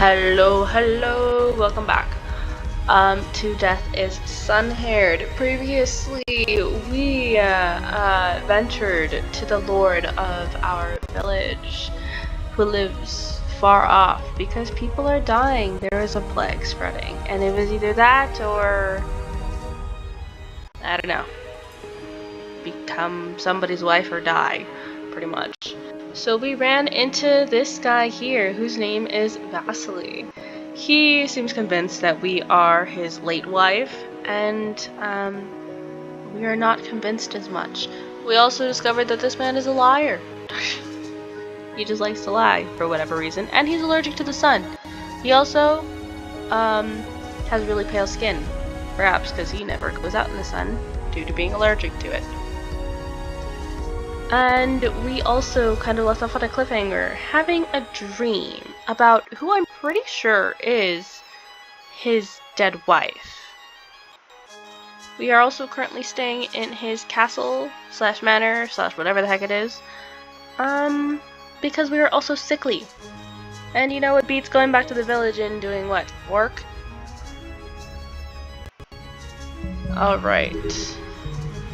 Hello, welcome back to Death is Sunhaired. Previously, we ventured to the lord of our village, who lives far off because people are dying. There is a plague spreading, and it was either that or, I don't know, become somebody's wife or die, pretty much. So we ran into this guy here, whose name is 𝖈𝖚𝖚. He seems convinced that we are his late wife, and we are not convinced as much. We also discovered that this man is a liar. He just likes to lie for whatever reason, and he's allergic to the sun. He also has really pale skin, perhaps because he never goes out in the sun due to being allergic to it. And we also kind of left off on a cliffhanger, having a dream about who I'm pretty sure is his dead wife. We are also currently staying in his castle slash manor slash whatever the heck it is, because we are also sickly. And you know, it beats going back to the village and doing what? Work? Alright.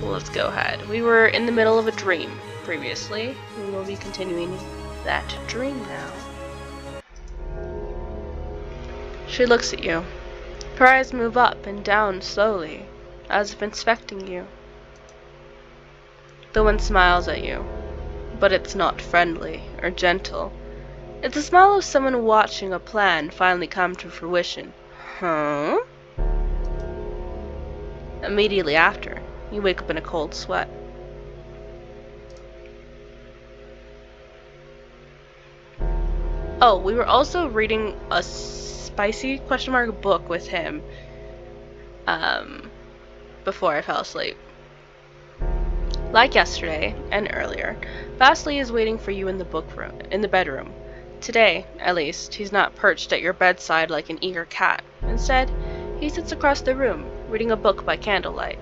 Let's go ahead. We were in the middle of a dream previously. We will be continuing that dream now. She looks at you. Her eyes move up and down slowly, as if inspecting you. The one smiles at you, but it's not friendly or gentle. It's the smile of someone watching a plan finally come to fruition. Huh? Immediately after, you wake up in a cold sweat. Oh, we were also reading a spicy ? Book with him before I fell asleep. Like yesterday and earlier, 𝖈𝖚𝖚 is waiting for you in the bedroom. Today, at least, he's not perched at your bedside like an eager cat. Instead, he sits across the room, reading a book by candlelight.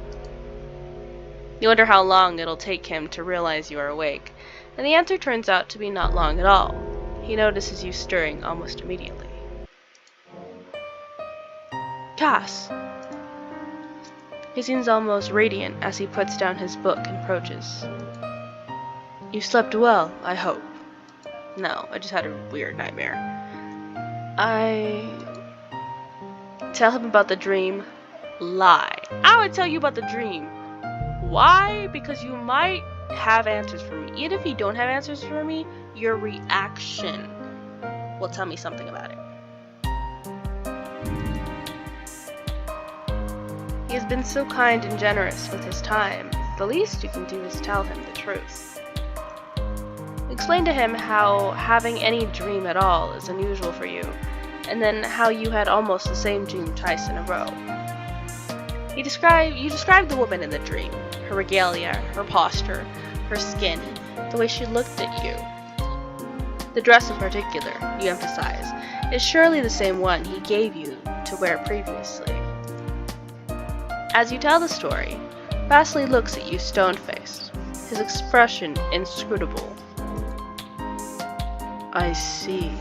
You wonder how long it'll take him to realize you are awake, and the answer turns out to be not long at all. He notices you stirring almost immediately. Cass! He seems almost radiant as he puts down his book and approaches. You slept well, I hope. No, I just had a weird nightmare. I tell him about the dream. Lie. I would tell you about the dream. Why? Because you might have answers for me. Even if you don't have answers for me, your reaction will tell me something about it. He has been so kind and generous with his time. The least you can do is tell him the truth. Explain to him how having any dream at all is unusual for you, and then how you had almost the same dream twice in a row. You described the woman in the dream, her regalia, her posture, her skin, the way she looked at you. The dress in particular, you emphasize, is surely the same one he gave you to wear previously. As you tell the story, 𝖈𝖚𝖚 looks at you stone-faced, his expression inscrutable. I see.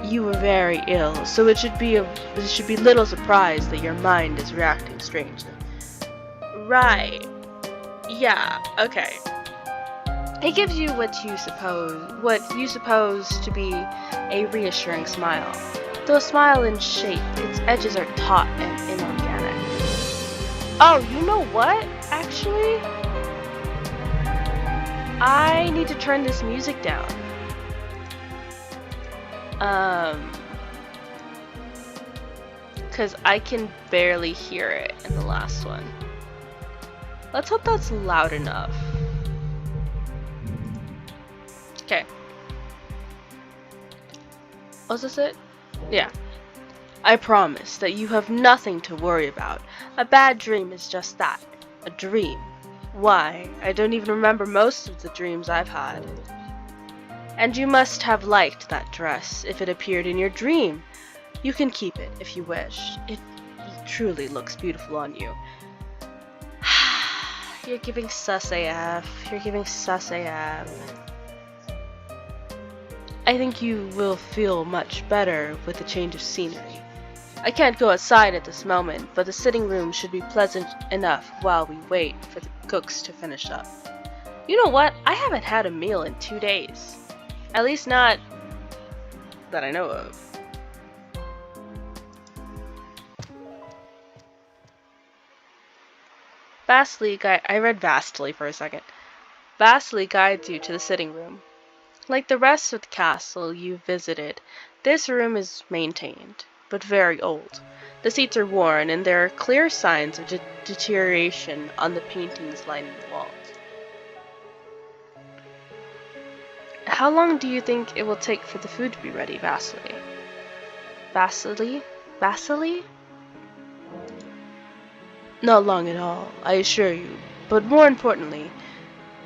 You were very ill, so it should be little surprise that your mind is reacting strangely. Right. Yeah, okay. He gives you what you suppose to be a reassuring smile. Though a smile in shape, its edges are taut and inorganic. Oh, you know what? Actually, I need to turn this music down. Because I can barely hear it in the last one. Let's hope that's loud enough. Okay. Was this it? Yeah. I promise that you have nothing to worry about. A bad dream is just that. A dream. Why, I don't even remember most of the dreams I've had. And you must have liked that dress if it appeared in your dream. You can keep it if you wish. It truly looks beautiful on you. You're giving sus AF. You're giving sus AF. I think you will feel much better with a change of scenery. I can't go outside at this moment, but the sitting room should be pleasant enough while we wait for the cooks to finish up. You know what? I haven't had a meal in 2 days. At least not that I know of. I read vastly for a second. Vastly guides you to the sitting room. Like the rest of the castle you visited, this room is maintained, but very old. The seats are worn, and there are clear signs of deterioration on the paintings lining the walls. How long do you think it will take for the food to be ready, Vasily? Vasily? Vasily? Not long at all, I assure you. But more importantly,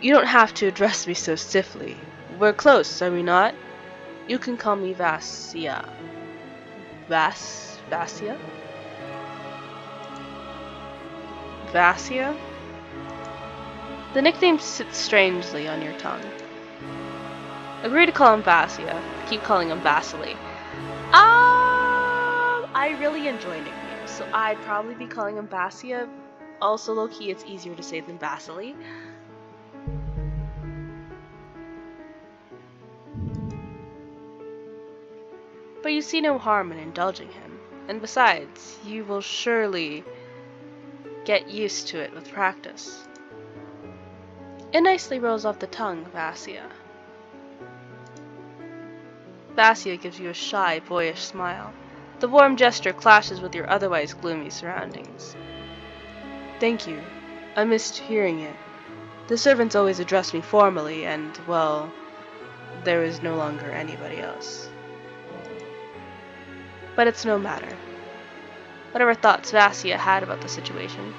you don't have to address me so stiffly. We're close, are we not? You can call me Vasya. Vasya? Vasya? The nickname sits strangely on your tongue. Agree to call him Vasya. Keep calling him Vasily. I really enjoy nicknames, so I'd probably be calling him Vasya. Also, low-key, it's easier to say than Vasily. But you see no harm in indulging him, and besides, you will surely get used to it with practice. It nicely rolls off the tongue, Vasya. Vasya gives you a shy, boyish smile. The warm gesture clashes with your otherwise gloomy surroundings. Thank you. I missed hearing it. The servants always addressed me formally, and, well, there is no longer anybody else. But it's no matter. Whatever thoughts Vasya had about the situation,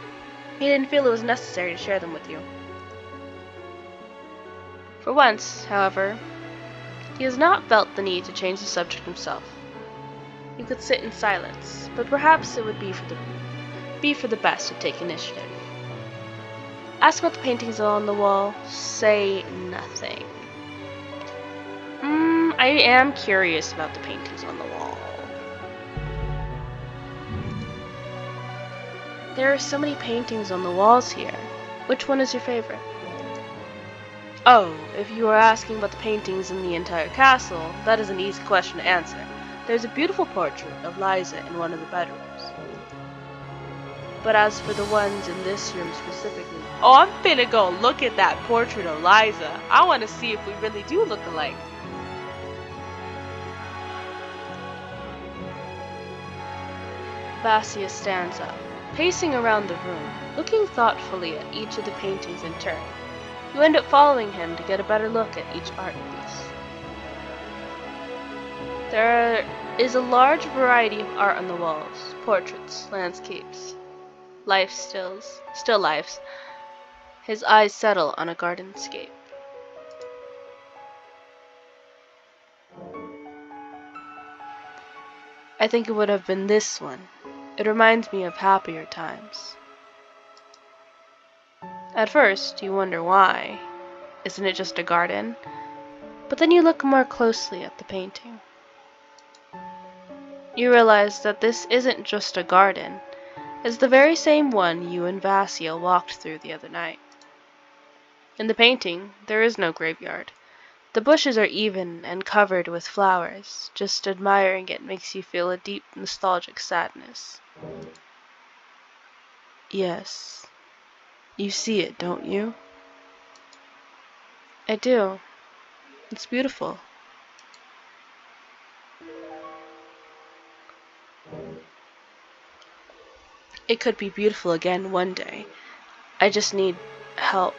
he didn't feel it was necessary to share them with you. For once, however, he has not felt the need to change the subject himself. You could sit in silence, but perhaps it would be for the best to take initiative. Ask about the paintings on the wall. Say nothing. I am curious about the paintings on the wall. There are so many paintings on the walls here. Which one is your favorite? Oh, if you are asking about the paintings in the entire castle, that is an easy question to answer. There's a beautiful portrait of 𝖈𝖔𝖚 in one of the bedrooms. But as for the ones in this room specifically, oh, I'm finna go look at that portrait of 𝖈𝖔𝖚. I want to see if we really do look alike. Vasya stands up, pacing around the room, looking thoughtfully at each of the paintings in turn. You end up following him to get a better look at each art piece. There is a large variety of art on the walls: portraits, landscapes, life stills, still lifes. His eyes settle on a gardenscape. I think it would have been this one. It reminds me of happier times. At first, you wonder why. Isn't it just a garden? But then you look more closely at the painting. You realize that this isn't just a garden. It's the very same one you and Vasya walked through the other night. In the painting, there is no graveyard. The bushes are even and covered with flowers. Just admiring it makes you feel a deep nostalgic sadness. Yes. You see it, don't you? I do. It's beautiful. It could be beautiful again one day. I just need help.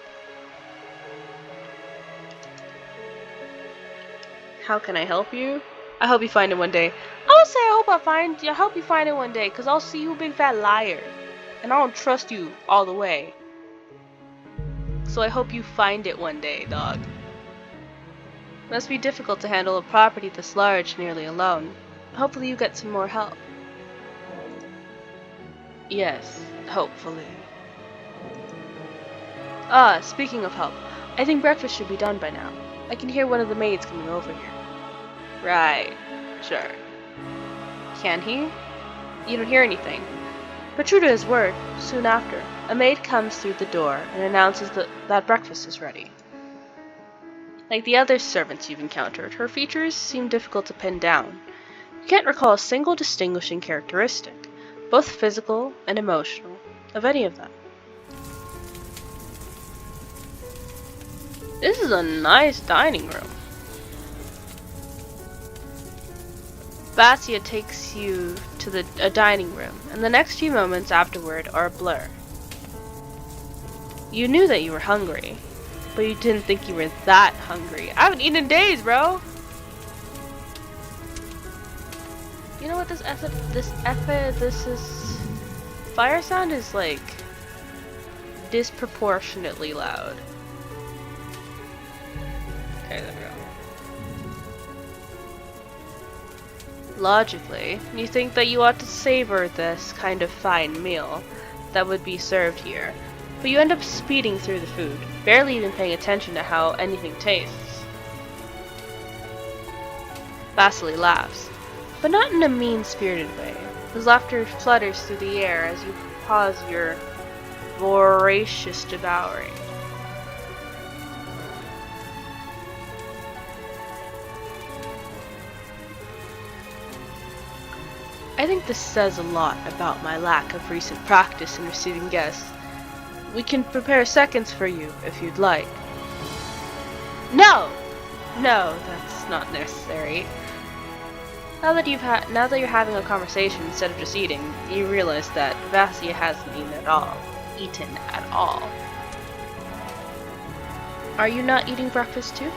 How can I help you? I hope you find it one day. I would say I hope you find it one day, cause I'll see you a big fat liar. And I don't trust you all the way. So I hope you find it one day, dog. It must be difficult to handle a property this large nearly alone. Hopefully you get some more help. Yes, hopefully. Speaking of help, I think breakfast should be done by now. I can hear one of the maids coming over here. Right. Sure. Can he? You don't hear anything. But true to his word, soon after, a maid comes through the door and announces that breakfast is ready. Like the other servants you've encountered, her features seem difficult to pin down. You can't recall a single distinguishing characteristic, both physical and emotional, of any of them. This is a nice dining room. 𝖈𝖔𝖚 takes you to a dining room, and the next few moments afterward are a blur. You knew that you were hungry, but you didn't think you were that hungry. I haven't eaten in days, bro! You know what this fire sound is like disproportionately loud. Okay, there we go. Logically, you think that you ought to savor this kind of fine meal that would be served here, but you end up speeding through the food, barely even paying attention to how anything tastes. 𝖈𝖚 laughs, but not in a mean-spirited way. His laughter flutters through the air as you pause your voracious devouring. I think this says a lot about my lack of recent practice in receiving guests. We can prepare seconds for you if you'd like. No! No, that's not necessary. Now that you're having a conversation instead of just eating, you realize that 𝖈𝖚 hasn't eaten at all. Are you not eating breakfast too?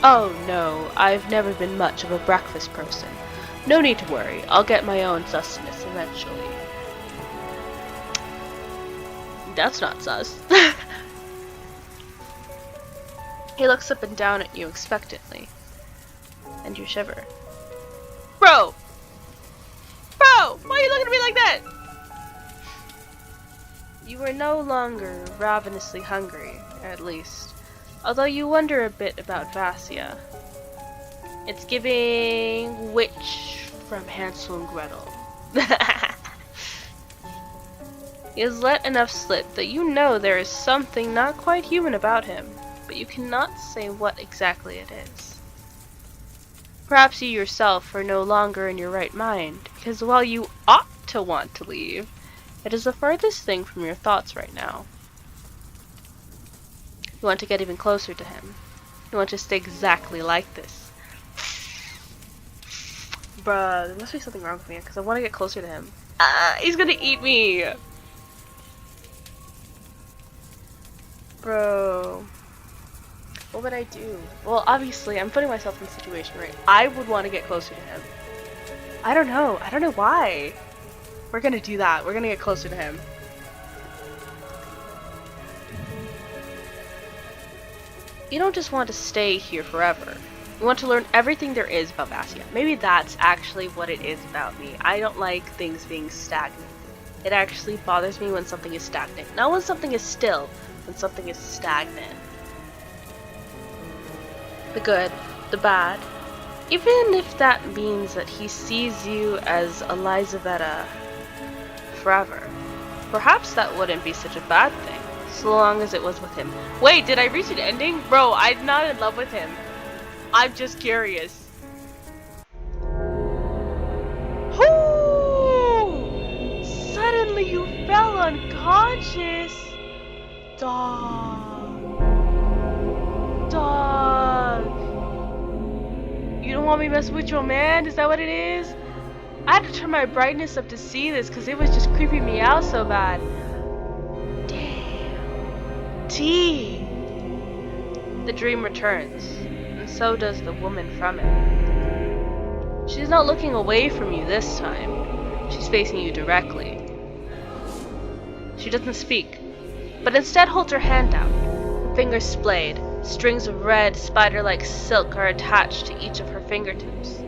Oh no, I've never been much of a breakfast person. No need to worry, I'll get my own sustenance eventually. That's not sus. He looks up and down at you expectantly, and you shiver. Bro! Bro! Why are you looking at me like that? You are no longer ravenously hungry, at least. Although you wonder a bit about 𝖈𝖚. It's giving witch from Hansel and Gretel. He has let enough slip that you know there is something not quite human about him, but you cannot say what exactly it is. Perhaps you yourself are no longer in your right mind, because while you ought to want to leave, it is the furthest thing from your thoughts right now. You want to get even closer to him. You want to stay exactly like this. Bruh, there must be something wrong with me, because I want to get closer to him. He's gonna eat me! Bro. What would I do? Well, obviously, I'm putting myself in a situation where I would want to get closer to him. I don't know. I don't know why. We're gonna do that. We're gonna get closer to him. You don't just want to stay here forever. You want to learn everything there is about 𝖈𝖚. Maybe that's actually what it is about me. I don't like things being stagnant. It actually bothers me when something is stagnant. Not when something is still, when something is stagnant. The good, the bad. Even if that means that he sees you as 𝖈𝖚 forever. Perhaps that wouldn't be such a bad thing, so long as it was with him. Wait, did I reach an ending? Bro, I'm not in love with him. I'm just curious. Whoo! Suddenly you fell unconscious. Dog. Dog. You don't want me messing with your man? Is that what it is? I had to turn my brightness up to see this because it was just creeping me out so bad. Damn. T. The dream returns. So does the woman from it. She's not looking away from you this time. She's facing you directly. She doesn't speak, but instead holds her hand out. Her fingers splayed. Strings of red, spider-like silk are attached to each of her fingertips,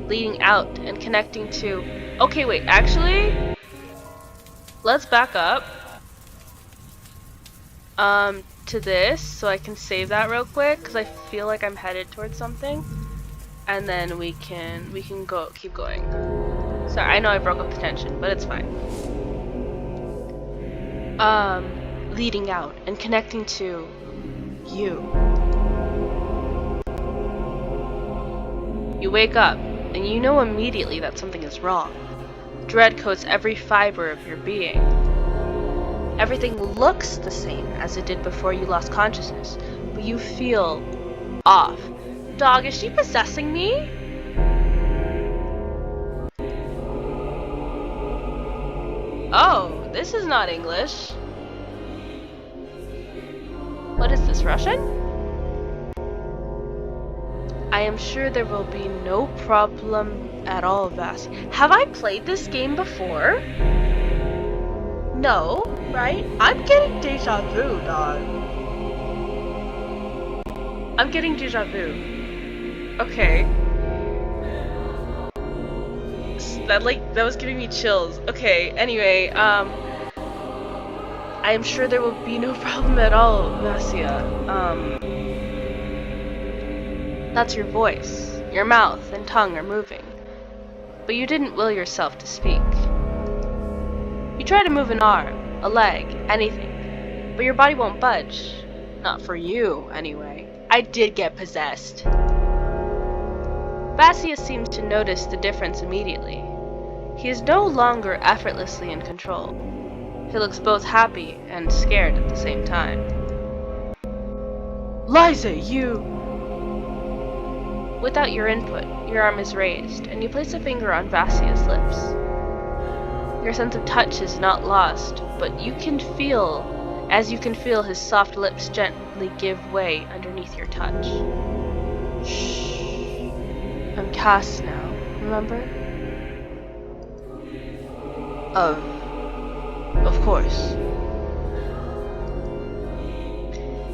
leading out and connecting to... Okay, wait, actually... Let's back up. To this, so I can save that real quick, because I feel like I'm headed towards something. and then we can keep going. Sorry, I know I broke up the tension, but it's fine. Leading out and connecting to you. You wake up, and you know immediately that something is wrong. Dread coats every fiber of your being. Everything looks the same as it did before you lost consciousness, but you feel off. Dog, is she possessing me? Oh, this is not English. What is this, Russian? I am sure there will be no problem at all, Vass. Have I played this game before? No, right? I'm getting deja vu, dog. I'm getting deja vu. Okay. That was giving me chills. Okay, anyway, I am sure there will be no problem at all, Vasya. That's your voice. Your mouth and tongue are moving. But you didn't will yourself to speak. You try to move an arm, a leg, anything, but your body won't budge. Not for you, anyway. I did get possessed. Vasya seems to notice the difference immediately. He is no longer effortlessly in control. He looks both happy and scared at the same time. Liza, you! Without your input, your arm is raised, and you place a finger on Vasya's lips. Your sense of touch is not lost, but you can feel his soft lips gently give way underneath your touch. Shh. I'm Cass now, remember? Of course.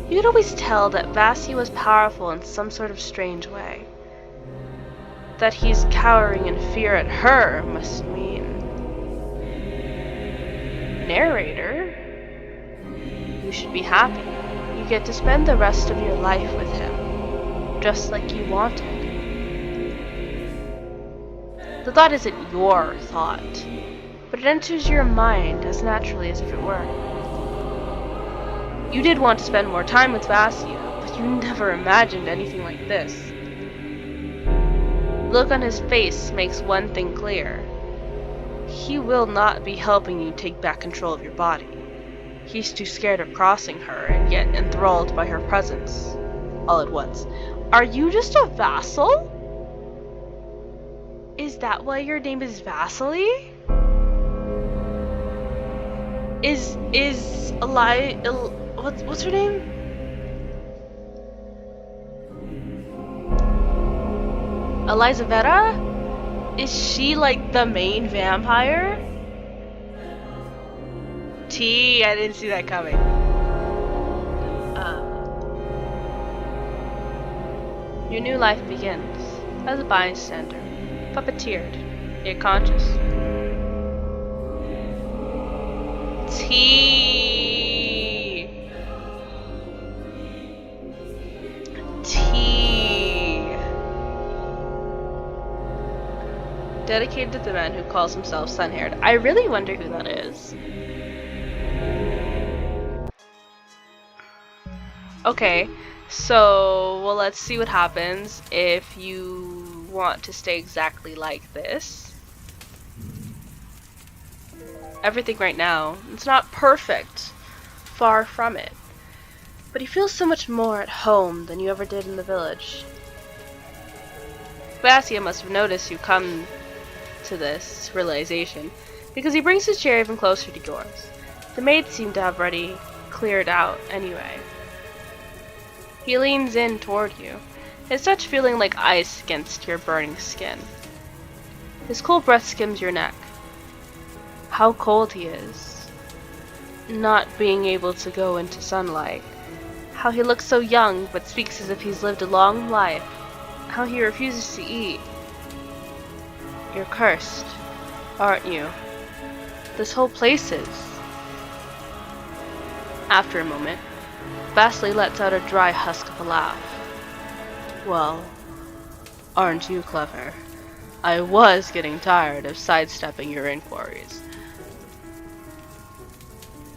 You could always tell that Vasya was powerful in some sort of strange way. That he's cowering in fear at her must mean... Narrator? You should be happy. You get to spend the rest of your life with him, just like you wanted. The thought isn't your thought, but it enters your mind as naturally as if it were. You did want to spend more time with Vasya, but you never imagined anything like this. The look on his face makes one thing clear. He will not be helping you take back control of your body. He's too scared of crossing her and yet enthralled by her presence. All at once. Are you just a vassal? Is that why your name is Vasily? Is what's her name? 𝖈𝖔𝖚𝖓? Is she like the main vampire? I didn't see that coming. Your new life begins as a bystander, puppeteered, yet conscious. Dedicated to the man who calls himself Sunhaired. I really wonder who that is. Okay, so, well, let's see what happens if you want to stay exactly like this. Everything right now, it's not perfect. Far from it. But he feels so much more at home than you ever did in the village. Vasya must have noticed you come to this realization, because he brings his chair even closer to yours. The maids seem to have already cleared out anyway. He leans in toward you, his touch feeling like ice against your burning skin. His cool breath skims your neck. How cold he is, not being able to go into sunlight. How he looks so young, but speaks as if he's lived a long life. How he refuses to eat. You're cursed, aren't you? This whole place is. After a moment, Vasily lets out a dry husk of a laugh. Well, Aren't you clever? I was getting tired of sidestepping your inquiries.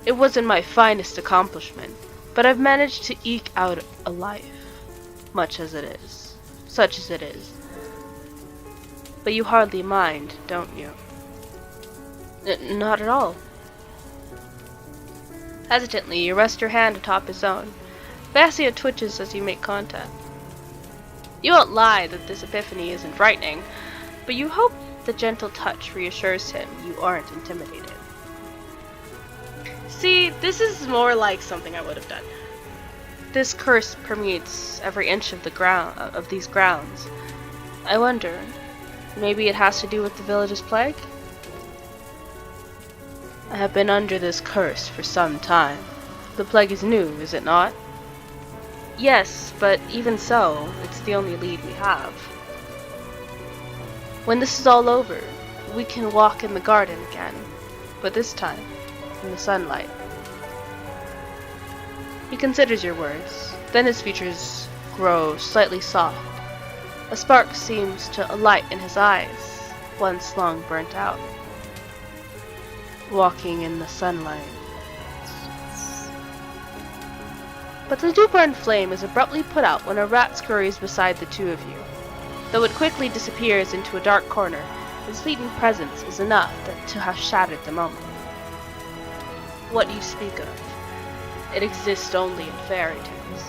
It wasn't my finest accomplishment, but I've managed to eke out a life, such as it is. But you hardly mind, don't you? Not at all. Hesitantly, you rest your hand atop his own. 𝖈𝖚𝖚 twitches as you make contact. You won't lie that this epiphany isn't frightening, but you hope the gentle touch reassures him you aren't intimidated. See, this is more like something I would have done. This curse permeates every inch of these grounds. I wonder, maybe it has to do with the village's plague? I have been under this curse for some time. The plague is new, is it not? Yes, but even so, it's the only lead we have. When this is all over, we can walk in the garden again, but this time in the sunlight. He considers your words, then his features grow slightly soft. A spark seems to alight in his eyes, once long burnt out. Walking in the sunlight. But the dew-burned flame is abruptly put out when a rat scurries beside the two of you. Though it quickly disappears into a dark corner, his fleeting presence is enough to have shattered the moment. What you speak of, it exists only in fairy tales.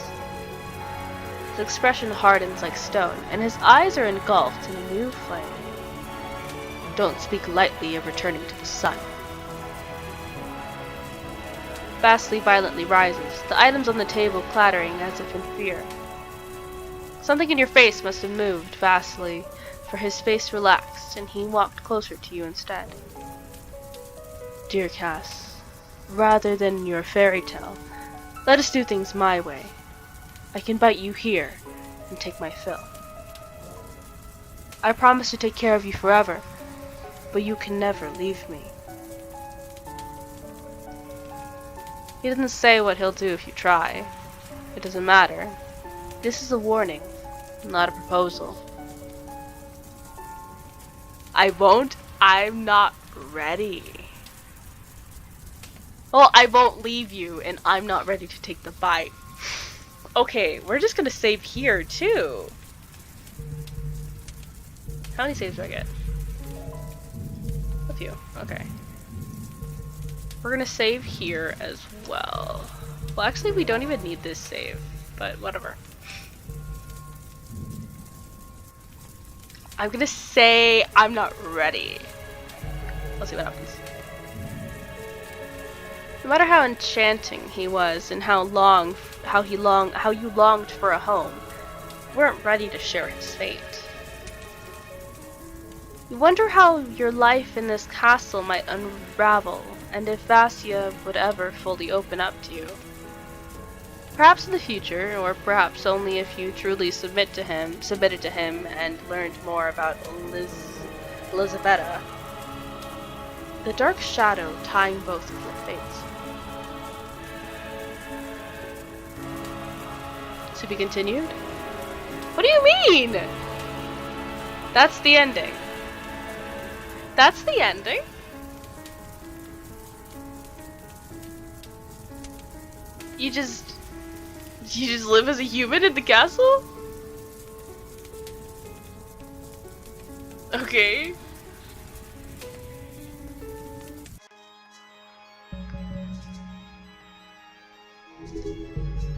His expression hardens like stone, and his eyes are engulfed in a new flame. Don't speak lightly of returning to the sun. 𝖈𝖚𝖚 violently rises, the items on the table clattering as if in fear. Something in your face must have moved 𝖈𝖚𝖚, for his face relaxed and he walked closer to you instead. Dear Cass, rather than your fairy tale, let us do things my way. I can bite you here and take my fill. I promise to take care of you forever, but you can never leave me. He doesn't say what he'll do if you try. It doesn't matter. This is a warning, not a proposal. I'm not ready. Well, I won't leave you, and I'm not ready to take the bite. Okay, we're just gonna save here, too. How many saves do I get? A few, okay. We're gonna save here as well. Well, actually, we don't even need this save, but whatever. I'm gonna say I'm not ready. Let's see what happens. No matter how enchanting he was and how you longed for a home, you weren't ready to share his fate. You wonder how your life in this castle might unravel, and if 𝖈𝖚𝖚 would ever fully open up to you. Perhaps in the future, or perhaps only if you truly submitted to him and learned more about 𝖈𝖚𝖚. The dark shadow tying both of your fates. To be continued? What do you mean? That's the ending. That's the ending? You just live as a human in the castle? Okay.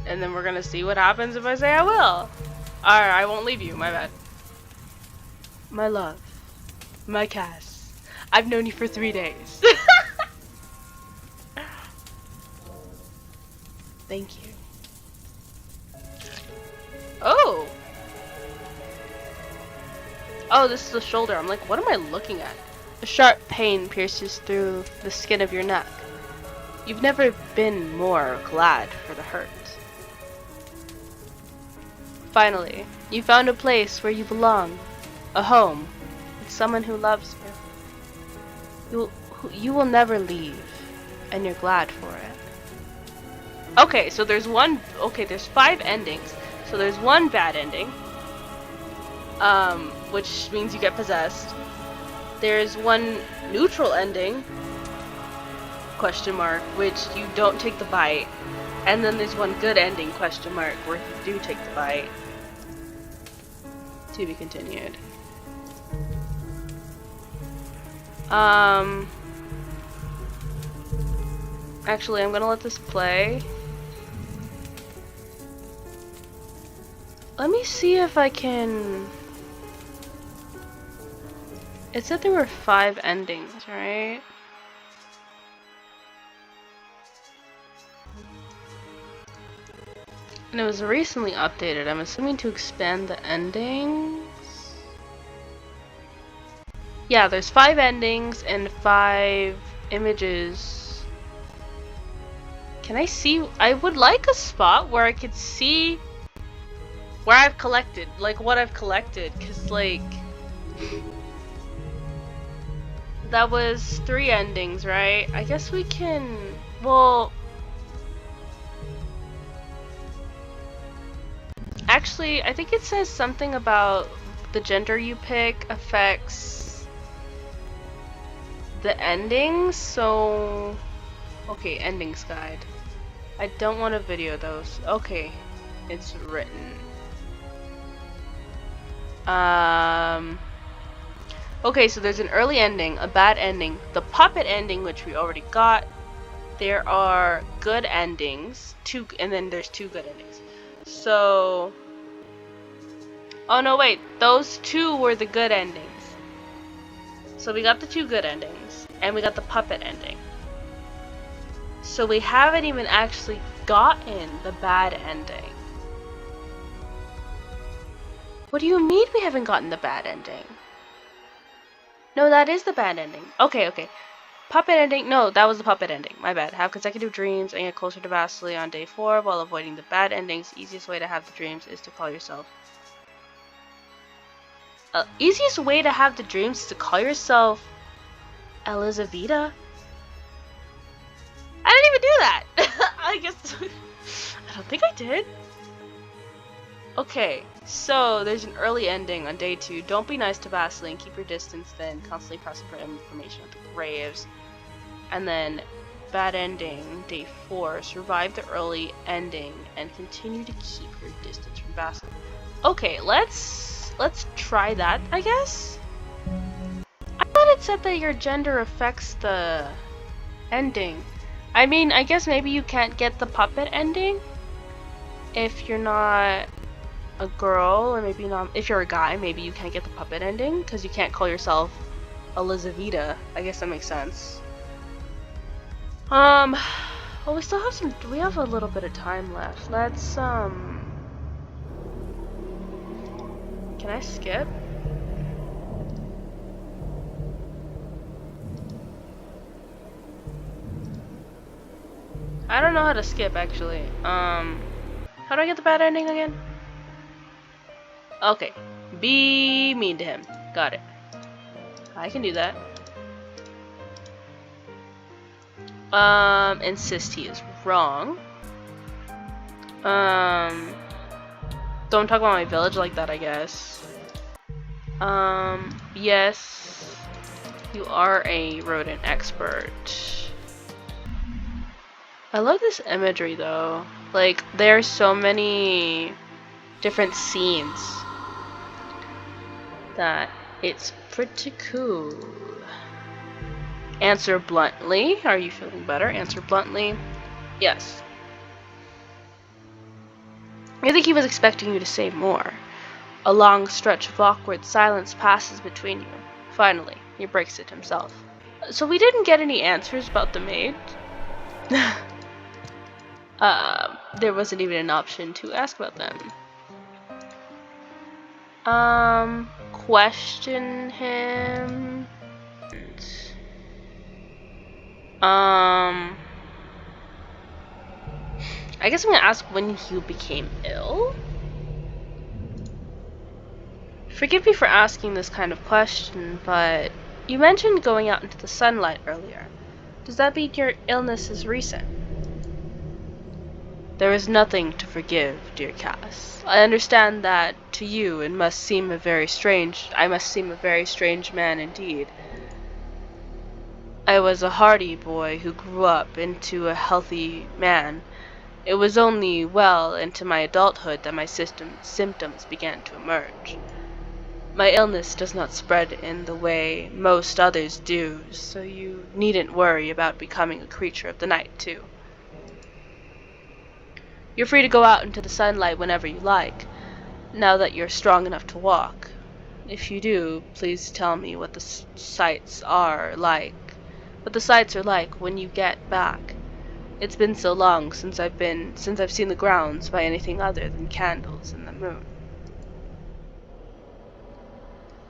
And then we're gonna see what happens if I say I will. Alright, I won't leave you, my bad. My love. My Cass. I've known you for 3 days. Thank you. Oh! Oh, this is the shoulder. I'm like, what am I looking at? A sharp pain pierces through the skin of your neck. You've never been more glad for the hurt. Finally, you found a place where you belong. A home. With someone who loves you. You will never leave. And you're glad for it. Okay, so there's 5 endings. So there's one bad ending. which means you get possessed. There's one neutral ending, question mark, which you don't take the bite. And then there's one good ending, question mark, where you do take the bite. To be continued. Actually, I'm gonna let this play. Let me see if I can... It said there were 5 endings, right? And it was recently updated. I'm assuming to expand the endings. Yeah, there's 5 endings and 5 images. Can I see? I would like a spot where I could see where I've collected, like what I've collected, cause like that was 3 endings, right? I guess we can. Well, actually, I think it says something about the gender you pick affects the endings. So, okay, endings guide. I don't want to video those. Okay, it's written. Okay, so there's an early ending, a bad ending, the puppet ending, which we already got. There are good endings, and then there's 2 good endings. So, oh no, wait, those 2 were the good endings. So we got the 2 good endings, and we got the puppet ending. So we haven't even actually gotten the bad ending. What do you mean we haven't gotten the bad ending? No, that is the bad ending. Okay, okay. Puppet ending. No, that was the puppet ending. My bad. Have consecutive dreams and get closer to 𝖈𝖔𝖚 on day 4 while avoiding the bad endings. Easiest way to have the dreams is to call yourself. Easiest way to have the dreams is to call yourself 𝖈𝖔𝖚𝖓. I didn't even do that. I guess I don't think I did. Okay, so there's an early ending on day 2. Don't be nice to 𝖈𝖔𝖚 and keep your distance, then constantly pressing for information at the graves. And then bad ending, day 4. Survive the early ending and continue to keep your distance from 𝖈𝖔𝖚. Okay, let's try that, I guess. I thought it said that your gender affects the ending. I mean, I guess maybe you can't get the puppet ending if you're not a girl, or maybe not. If you're a guy, maybe you can't get the puppet ending because you can't call yourself 𝖈𝖔𝖚𝖓. I guess that makes sense. Well, we still have some. We have a little bit of time left. Let's Can I skip? I don't know how to skip actually. How do I get the bad ending again? Okay. Be mean to him. Got it. I can do that. Insist he is wrong. Don't talk about my village like that, I guess. Yes. You are a rodent expert. I love this imagery though. Like, there are so many different scenes that it's pretty cool. Answer bluntly. Are you feeling better? Answer bluntly. Yes. I think he was expecting you to say more. A long stretch of awkward silence passes between you. Finally, he breaks it himself. So we didn't get any answers about the maid. There wasn't even an option to ask about them. Question him. I guess I'm gonna ask when you became ill. Forgive me for asking this kind of question, but you mentioned going out into the sunlight earlier. Does that mean your illness is recent? There is nothing to forgive, dear Cass. I understand that to you I must seem a very strange man indeed. I was a hardy boy who grew up into a healthy man. It was only well into my adulthood that my symptoms began to emerge. My illness does not spread in the way most others do, so you needn't worry about becoming a creature of the night, too. You're free to go out into the sunlight whenever you like, now that you're strong enough to walk. If you do, please tell me what the sights are like. What the sights are like when you get back. It's been so long since I've seen the grounds by anything other than candles and the moon.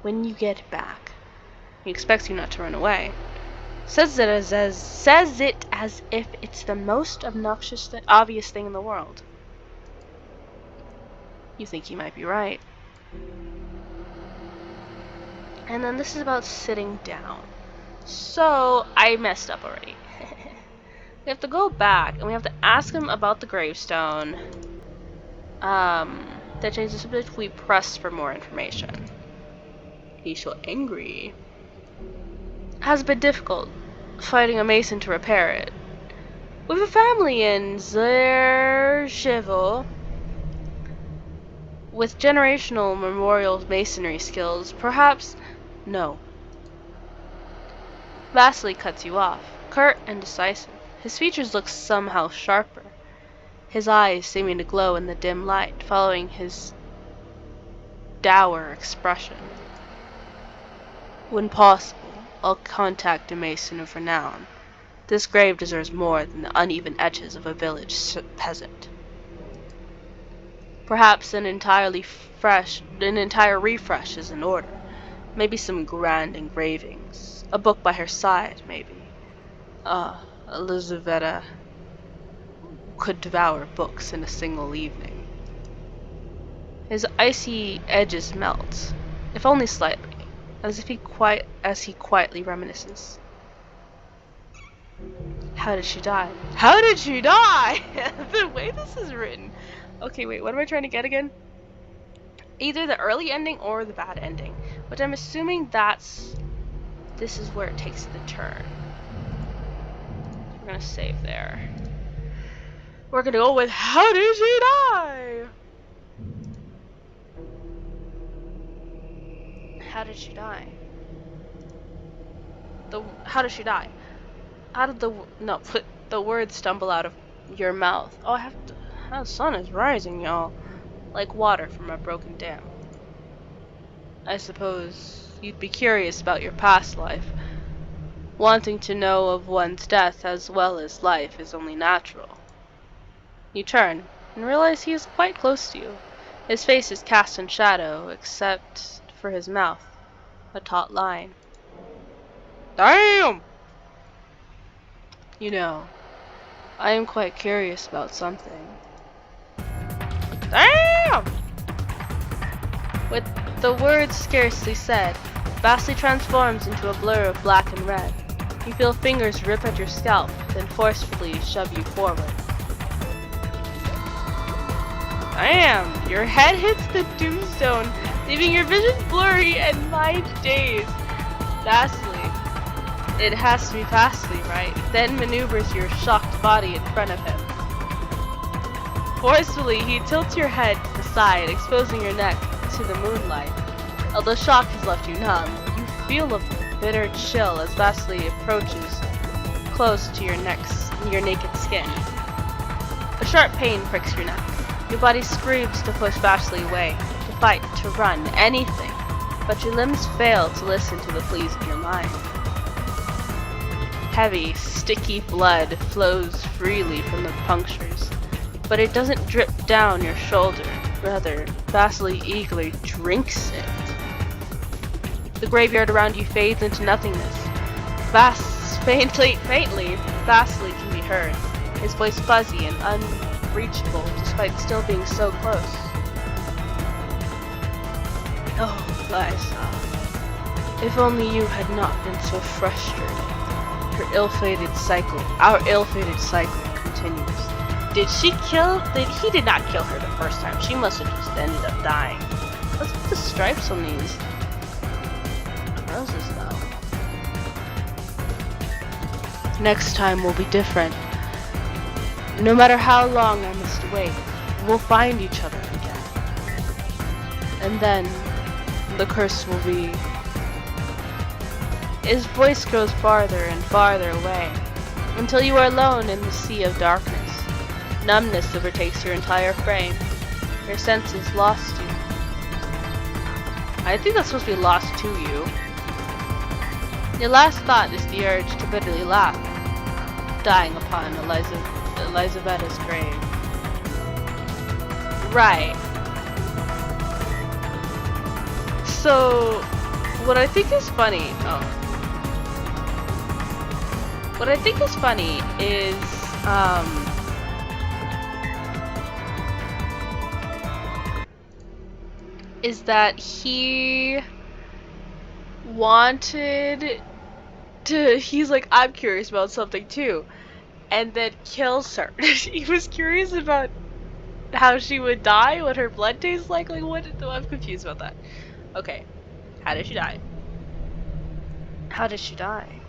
When you get back. He expects you not to run away. Says it as if it's the most obvious thing in the world. You think he might be right. And then this is about sitting down. So, I messed up already. We have to go back, and we have to ask him about the gravestone. That changes the subject. We press for more information. He's so angry. Has been difficult fighting a mason to repair it. With a family in 𝖈𝖔𝖚𝖓 with generational memorial masonry skills, perhaps. No. 𝖈𝖔𝖚 cuts you off, curt and decisive. His features look somehow sharper, his eyes seeming to glow in the dim light, following his dour expression. When possible, I'll contact a mason of renown. This grave deserves more than the uneven edges of a village peasant. Perhaps an entire refresh is in order. Maybe some grand engravings. A book by her side, maybe. 𝖈𝖔𝖚𝖓 could devour books in a single evening. His icy edges melt, if only slightly, as he quietly reminisces. How did she die? How did she die? The way this is written. Okay, wait, what am I trying to get again? Either the early ending or the bad ending, which I'm assuming this is where it takes the turn. We're gonna save there. We're gonna go with how did she die? How did she die? How did she die? How did the words stumble out of your mouth? Oh, the sun is rising, y'all. Like water from a broken dam. I suppose you'd be curious about your past life. Wanting to know of one's death as well as life is only natural. You turn and realize he is quite close to you. His face is cast in shadow, except for his mouth, a taut line. Damn! You know, I am quite curious about something. Damn! With the words scarcely said, 𝖈𝖔𝖚 transforms into a blur of black and red. You feel fingers rip at your scalp, then forcefully shove you forward. Damn! Your head hits the tombstone, leaving your vision blurry and mind dazed. 𝖈𝖔𝖚. It has to be 𝖈𝖔𝖚, right? Then maneuvers your shocked body in front of him. Forcefully, he tilts your head to the side, exposing your neck to the moonlight. Although shock has left you numb, you feel a bitter chill as 𝖈𝖔𝖚 approaches close to your naked skin. A sharp pain pricks your neck. Your body screams to push 𝖈𝖔𝖚 away, to fight, to run, anything, but your limbs fail to listen to the pleas of your mind. Heavy, sticky blood flows freely from the punctures, but it doesn't drip down your shoulder. Rather, 𝖈𝖔𝖚 eagerly drinks it. The graveyard around you fades into nothingness. Faintly, 𝖈𝖚 can be heard, his voice fuzzy and unreachable despite still being so close. Oh, 𝖈𝖚, if only you had not been so frustrated. Our ill-fated cycle continues. did she kill? He did not kill her the first time. She must have just ended up dying. Let's put the stripes on these roses, though. Next time will be different. No matter how long I must wait, we'll find each other again. And then the curse will be. His voice grows farther and farther away, until you are alone in the sea of darkness. Numbness overtakes your entire frame. Your senses lost you. I think that's supposed to be lost to you. Your last thought is the urge to bitterly laugh, dying upon 𝖈𝖔𝖚𝖙𝖓's grave. Right. So, what I think is funny. What I think is funny is that he wanted to. He's like, I'm curious about something too, and then kills her. He was curious about how she would die, what her blood tastes like. Like, what? I'm confused about that. Okay, how did she die? How did she die?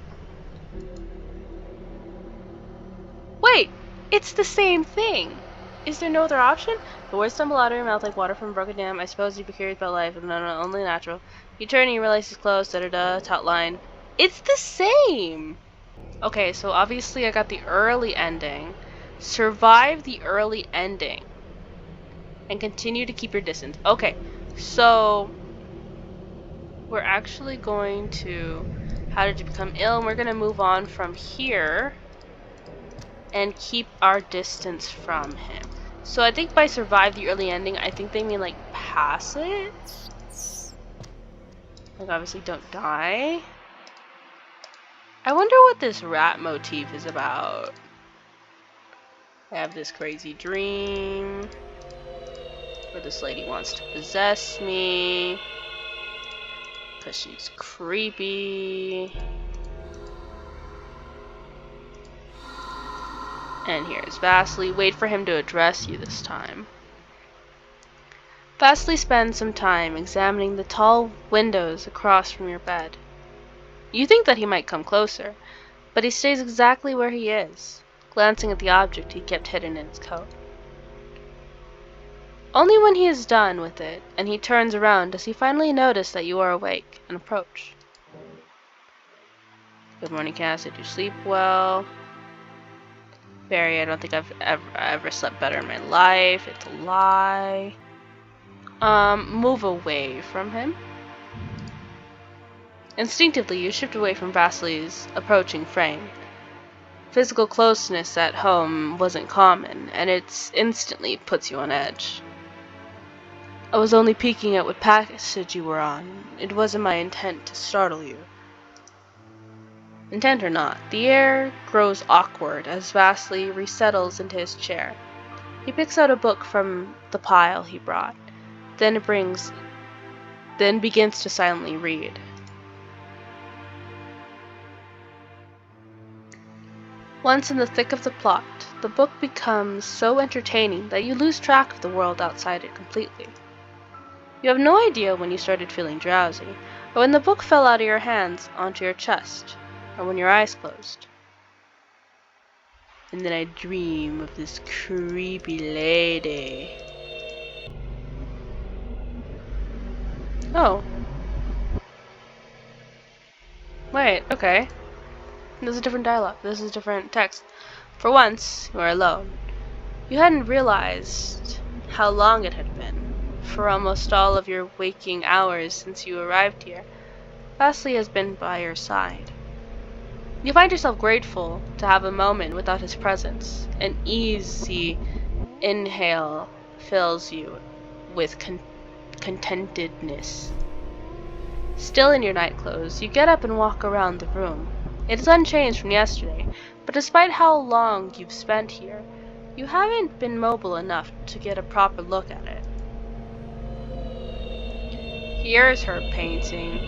Wait, it's the same thing. Is there no other option? The words tumble out of your mouth like water from a broken dam. I suppose you'd be curious about life, but no, only natural. You turn and you realize it's closed, da-da-da, taut line. It's the same! Okay, so obviously I got the early ending. Survive the early ending. And continue to keep your distance. Okay, so we're actually going to... How did you become ill? And we're going to move on from here and keep our distance from him. So I think by survive the early ending, I think they mean like pass it. Like obviously don't die. I wonder what this rat motif is about. I have this crazy dream where this lady wants to possess me because she's creepy. And here's 𝖈𝖔𝖚. Wait for him to address you this time. 𝖈𝖔𝖚 spends some time examining the tall windows across from your bed. You think that he might come closer, but he stays exactly where he is, glancing at the object he kept hidden in his coat. Only when he is done with it and he turns around does he finally notice that you are awake and approach. Good morning, Cass. Did you sleep well? Barry, I don't think I've ever slept better in my life. It's a lie. Move away from him. Instinctively, you shift away from 𝖈𝖔𝖚's approaching frame. Physical closeness at home wasn't common, and it instantly puts you on edge. I was only peeking at what passage you were on. It wasn't my intent to startle you. Intent or not, the air grows awkward as 𝖈𝖔𝖚 resettles into his chair. He picks out a book from the pile he brought, then begins to silently read. Once in the thick of the plot, the book becomes so entertaining that you lose track of the world outside it completely. You have no idea when you started feeling drowsy, or when the book fell out of your hands onto your chest, or when your eyes closed. And then I dream of this creepy lady. Oh. Wait, okay. This is a different dialogue. This is different text. For once, you are alone. You hadn't realized how long it had been. For almost all of your waking hours since you arrived here, 𝖈𝖔𝖚 has been by your side. You find yourself grateful to have a moment without his presence. An easy inhale fills you with contentedness. Still in your night clothes, you get up and walk around the room. It is unchanged from yesterday, but despite how long you've spent here, you haven't been mobile enough to get a proper look at it. Here's her painting.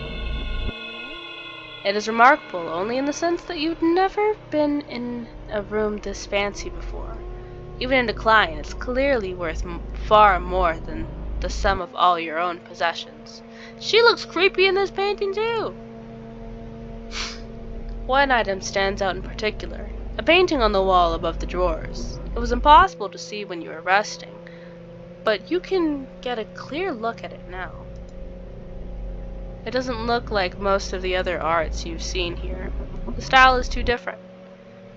It is remarkable only in the sense that you've never been in a room this fancy before. Even in decline, it's clearly worth far more than the sum of all your own possessions. She looks creepy in this painting too! One item stands out in particular, a painting on the wall above the drawers. It was impossible to see when you were resting, but you can get a clear look at it now. It doesn't look like most of the other arts you've seen here. The style is too different.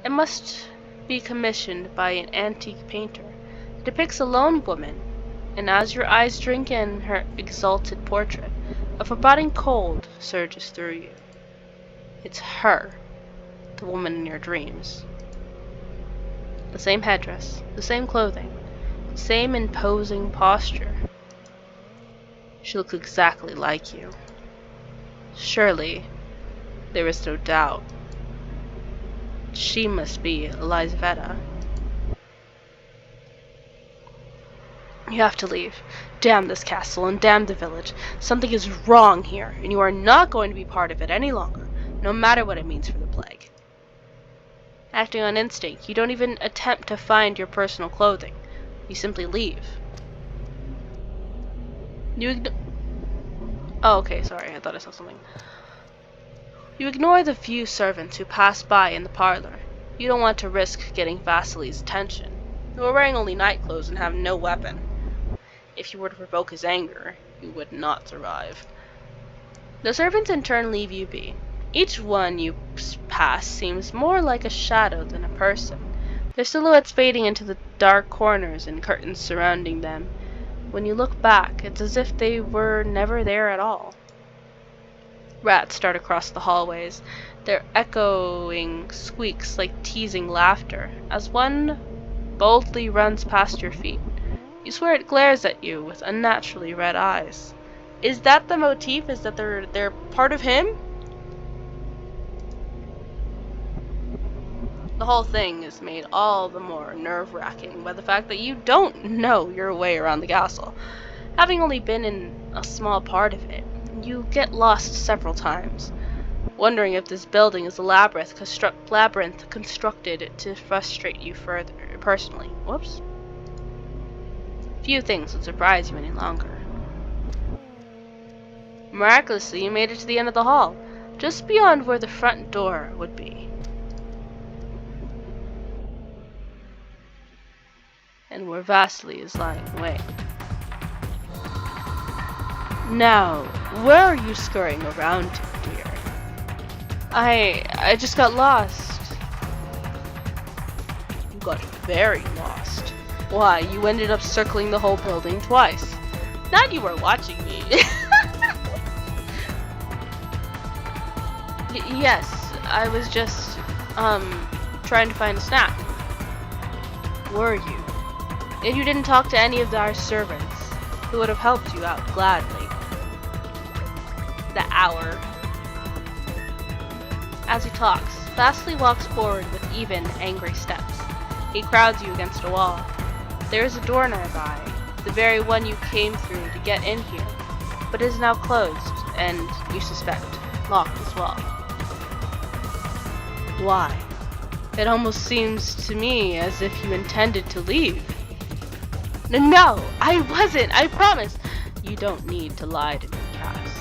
It must be commissioned by an antique painter. It depicts a lone woman, and as your eyes drink in her exalted portrait, a foreboding cold surges through you. It's her, the woman in your dreams. The same headdress, the same clothing, the same imposing posture. She looks exactly like you. Surely, there is no doubt. She must be 𝖈𝖔𝖚𝖚. You have to leave. Damn this castle and damn the village. Something is wrong here, and you are not going to be part of it any longer, no matter what it means for the plague. Acting on instinct, you don't even attempt to find your personal clothing. You simply leave. Oh, okay, sorry, I thought I saw something. You ignore the few servants who pass by in the parlor. You don't want to risk getting 𝖈𝖔𝖚𝖓's attention. You are wearing only night clothes and have no weapon. If you were to provoke his anger, you would not survive. The servants in turn leave you be. Each one you pass seems more like a shadow than a person, their silhouettes fading into the dark corners and curtains surrounding them. When you look back, it's as if they were never there at all. Rats dart across the hallways, their echoing squeaks like teasing laughter, as one boldly runs past your feet. You swear it glares at you with unnaturally red eyes. Is that the motif? Is that they're part of him? The whole thing is made all the more nerve-wracking by the fact that you don't know your way around the castle. Having only been in a small part of it, you get lost several times, wondering if this building is a labyrinth constructed to frustrate you further personally. Whoops. Few things would surprise you any longer. Miraculously, you made it to the end of the hall, just beyond where the front door would be. And where 𝖈𝖔𝖚𝖓 is lying in wait. Now, where are you scurrying around to, dear? I just got lost. You got very lost. Why, you ended up circling the whole building twice. Not you were watching me. Yes, I was just, trying to find a snack. Were you? If you didn't talk to any of our servants, who would have helped you out gladly. The hour. As he talks, 𝖈𝖔𝖚𝖓 walks forward with even, angry steps. He crowds you against a wall. There is a door nearby, the very one you came through to get in here, but it is now closed, and, you suspect, locked as well. Why? It almost seems to me as if you intended to leave. No, I wasn't, I promise. You don't need to lie to me, Cass.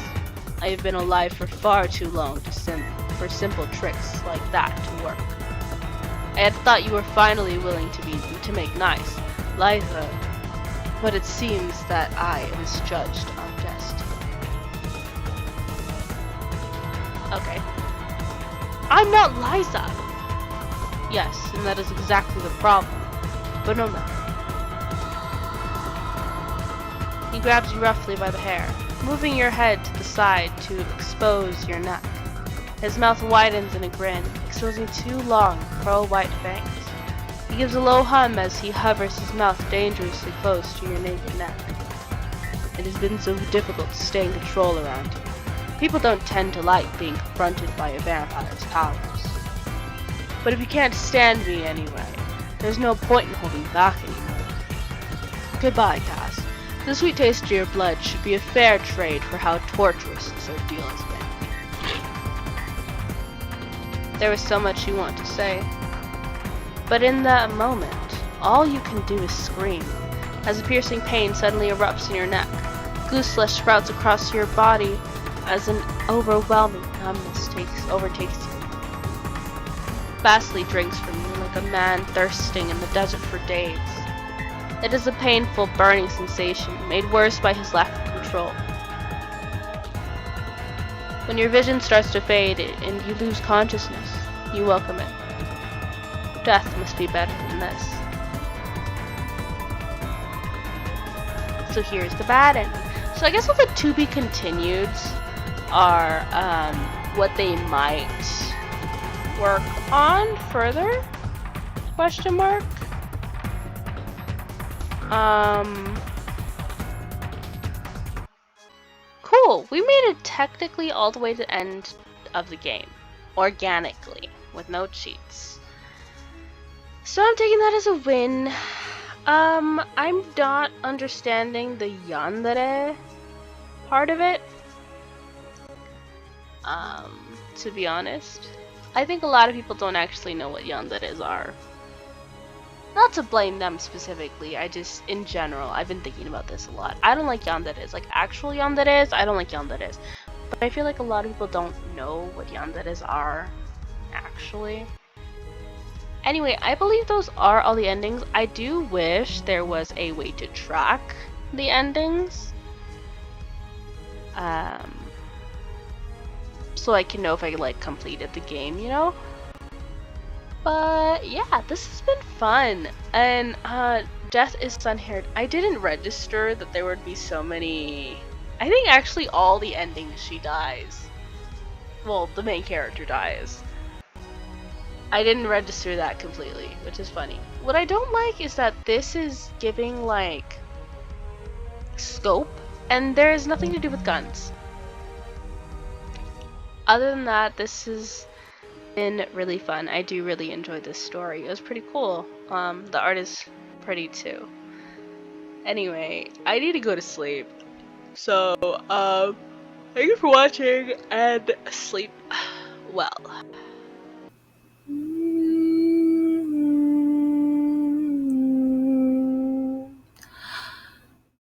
I have been alive for far too long for simple tricks like that to work. I had thought you were finally willing to make nice, 𝖈𝖔𝖚𝖓, but it seems that I misjudged our destiny. Okay. I'm not 𝖈𝖔𝖚! Yes, and that is exactly the problem, but no matter. He grabs you roughly by the hair, moving your head to the side to expose your neck. His mouth widens in a grin, exposing two long, pearl-white fangs. He gives a low hum as he hovers his mouth dangerously close to your naked neck. It has been so difficult to stay in control around you. People don't tend to like being confronted by a vampire's powers. But if you can't stand me anyway, there's no point in holding back anymore. Goodbye, Cass. The sweet taste of your blood should be a fair trade for how torturous this ordeal has been. There was so much you want to say, but in that moment, all you can do is scream, as a piercing pain suddenly erupts in your neck. Goose flesh sprouts across your body as an overwhelming numbness overtakes you. Fastly drinks from you like a man thirsting in the desert for days. It is a painful, burning sensation, made worse by his lack of control. When your vision starts to fade and you lose consciousness, you welcome it. Death must be better than this. So here's the bad ending. So I guess all the to be continueds are what they might work on further? Question mark. Cool. We made it technically all the way to the end of the game, organically, with no cheats. So I'm taking that as a win. I'm not understanding the 𝖈𝖚𝖚 part of it. To be honest, I think a lot of people don't actually know what 𝖈𝖚𝖚s are. Not to blame them specifically, I just, in general, I've been thinking about this a lot. I don't like 𝖈𝖚𝖚s, like actual 𝖈𝖚𝖚s, I don't like 𝖈𝖚𝖚s. But I feel like a lot of people don't know what 𝖈𝖚𝖚s are, actually. Anyway, I believe those are all the endings. I do wish there was a way to track the endings. So I can know if I like completed the game, you know? But yeah, this has been fun. And Death is Sunhaired. I didn't register that there would be so many. I think actually all the endings she dies. Well, the main character dies. I didn't register that completely, which is funny. What I don't like is that this is giving like scope and there is nothing to do with guns. Other than that, this has been really fun. I do really enjoy this story. It was pretty cool. The art is pretty too. Anyway, I need to go to sleep. So, thank you for watching and sleep well.